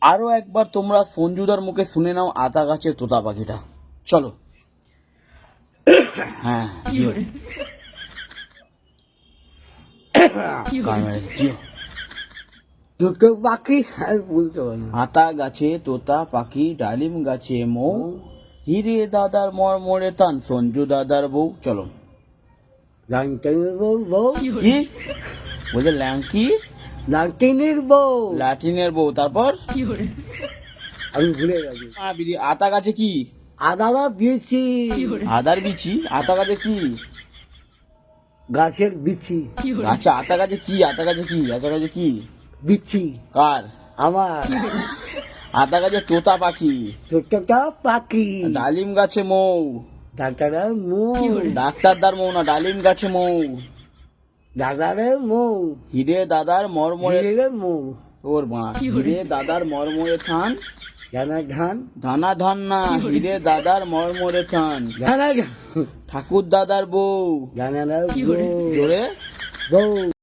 আরো একবার তোমরা সঞ্জুদার মুখে শুনে নাও আতা গাছের তোতা পাখিটা। চলো। হ্যাঁ দুটো পাখি আর বলতে পারি না। আতা গাছে তোতা পাখি, ডালিম গাছে মৌ, হিরে দাদার মরমরে টান, সঞ্জু দাদার বউ। চলো। লালটেনের বউ কি বলছে? ল্যাংকি লালটেনের বউ লাটিনের বউ। তারপর আমি ভুলে গেছি। আতা গাছে কি? আদারা বিছি আদার বিচি। আতা গাছে কি? গাছের বিছি আচ্ছা, আতা গাছে কি? আতা গাছে কি? আতা গাছে কি? বিছি কার? আমার আতা গাছে তোতা পাখি, ছোটটা পাখি ডালিম গাছে মৌ, ডাক্তারের মৌ ডাক্তারদার মৌ না, ডালিম গাছে মৌ, ডাক্তারের মৌ হিরে দাদার মরমরে হিরের মৌ ওর মা, হিরে দাদার মরমরে থান, জানা ধান ধানা ধান না, হিরে দাদার মরমরে থান, জানা ঠাকুর দাদার বউ। জানা জোরে বউ